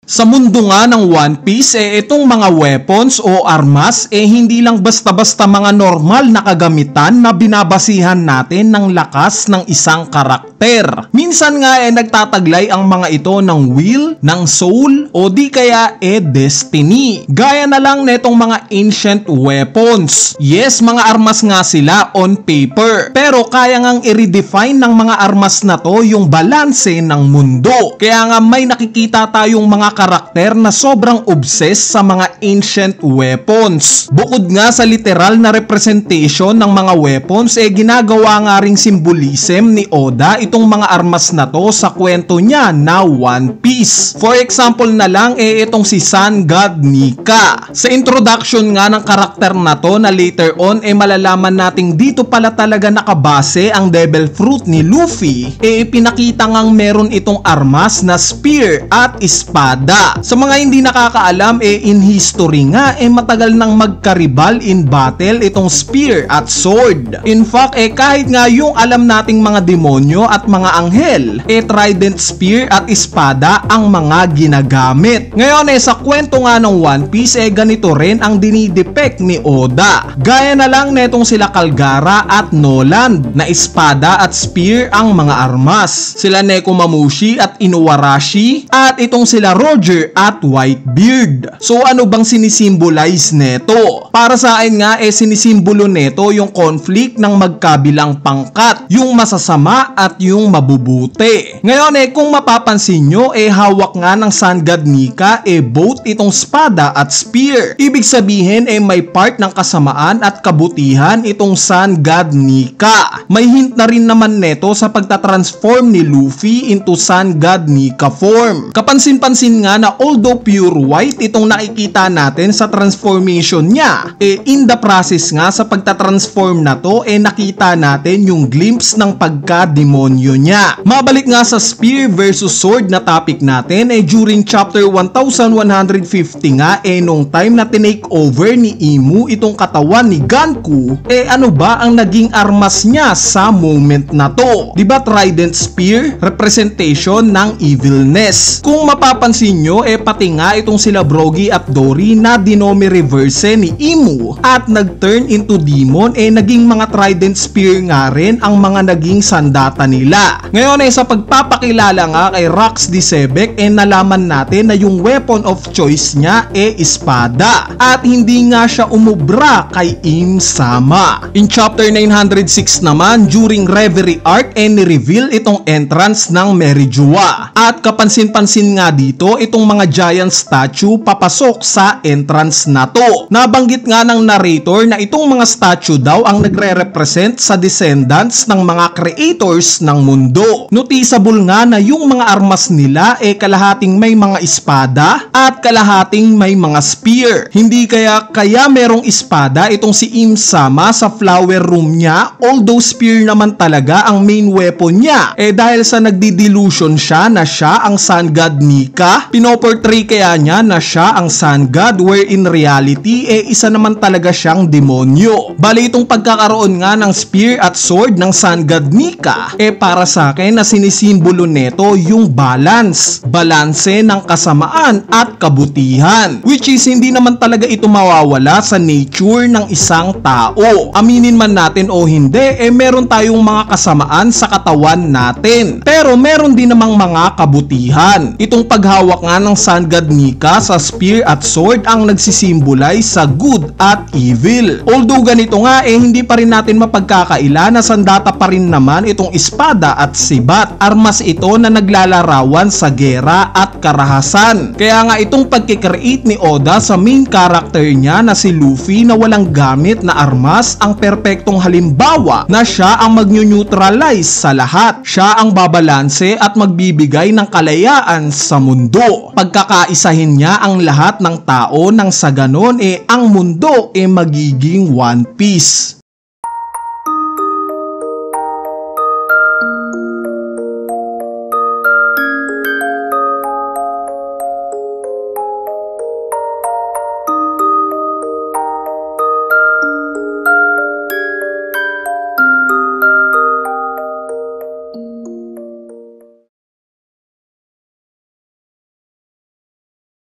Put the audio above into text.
Sa mundo nga ng One Piece, itong mga weapons o armas hindi lang basta-basta mga normal na kagamitan na binabasihan natin ng lakas ng isang karakter. Minsan nga nagtataglay ang mga ito ng will, ng soul, o di kaya destiny. Gaya na lang netong mga ancient weapons. Yes, mga armas nga sila on paper, pero kaya ngang i-redefine ng mga armas na to yung balanse ng mundo. Kaya nga may nakikita tayong mga karakter na sobrang obsessed sa mga ancient weapons. Bukod nga sa literal na representation ng mga weapons, ginagawa nga ring symbolism ni Oda itong mga armas na to sa kwento niya na One Piece. For example na lang itong si Sun God Nika. Sa introduction nga ng karakter na to na later on malalaman nating dito pala talaga nakabase ang Devil Fruit ni Luffy, ipinakita ngang meron itong armas na spear at espada. Sa mga hindi nakakaalam, in history nga, matagal nang magkaribal in battle itong spear at sword. In fact, kahit nga yung alam nating mga demonyo at mga anghel, trident, spear at espada ang mga ginagamit. Ngayon, sa kwento nga ng One Piece, ganito rin ang dinidepict ni Oda. Gaya na lang netong sila Kalgara at Noland, na espada at spear ang mga armas. Sila Nekomamushi at Inuarashi, at itong sila Roger at Whitebeard. So ano bang sinisimbolize neto? Para sa akin nga sinisimbolo neto yung conflict ng magkabilang pangkat, yung masasama at yung mabubuti. Ngayon kung mapapansin nyo, hawak nga ng Sun God Nika both itong espada at spear. Ibig sabihin may part ng kasamaan at kabutihan itong Sun God Nika. May hint na rin naman neto sa pagtatransform ni Luffy into Sun God Nika form. Kapansin-pansin nga na although pure white itong nakikita natin sa transformation niya, in the process nga sa pagtatransform na to, nakita natin yung glimpse ng pagka-demonyo niya. Mabalik nga sa spear versus sword na topic natin, during chapter 1150 nga, nung time na tinake over ni Imu itong katawan ni Ganku, ano ba ang naging armas niya sa moment na to? Diba trident spear, representation ng evilness. Kung mapapansin nyo, pati nga itong sila Brogy at Dory na dinome reverse ni Imu at nag-turn into demon, naging mga trident spear nga rin ang mga naging sandata nila. Ngayon sa pagpapakilala nga kay Rox D. Sebek, nalaman natin na yung weapon of choice niya espada, at hindi nga siya umubra kay Im Sama. In chapter 906 naman, during Reverie arc, ni-reveal itong entrance ng Merijua, at kapansin-pansin nga dito itong mga giant statue papasok sa entrance na to. Nabanggit nga ng narrator na itong mga statue daw ang nagre-represent sa descendants ng mga creators ng mundo. Noticeable nga na yung mga armas nila kalahating may mga espada at kalahating may mga spear. Hindi kaya merong espada itong si Im Sama sa flower room niya, although spear naman talaga ang main weapon niya. Dahil sa nagdi-delusion siya na siya ang Sun God Nika, pinoportray kaya niya na siya ang Sun God, where in reality isa naman talaga siyang demonyo. Bali itong pagkakaroon nga ng spear at sword ng Sun God Nika, para sa akin na sinisimbolo neto yung balanse ng kasamaan at kabutihan, which is hindi naman talaga ito mawawala sa nature ng isang tao. Aminin man natin o hindi, meron tayong mga kasamaan sa katawan natin, pero meron din namang mga kabutihan. Itong paghawak nga ng Sun God Nika sa spear at sword ang nagsisimbolize sa good at evil. Although ganito nga, hindi pa rin natin mapagkakaila na sandata pa rin naman itong espada at sibat. Armas ito na naglalarawan sa gera at karahasan. Kaya nga itong pagkikreate ni Oda sa main character niya na si Luffy na walang gamit na armas ang perpektong halimbawa na siya ang mag-neutralize sa lahat. Siya ang babalanse at magbibigay ng kalayaan sa mundo. Pagkakaisahin niya ang lahat ng tao nang sa ganon ang mundo magiging One Piece.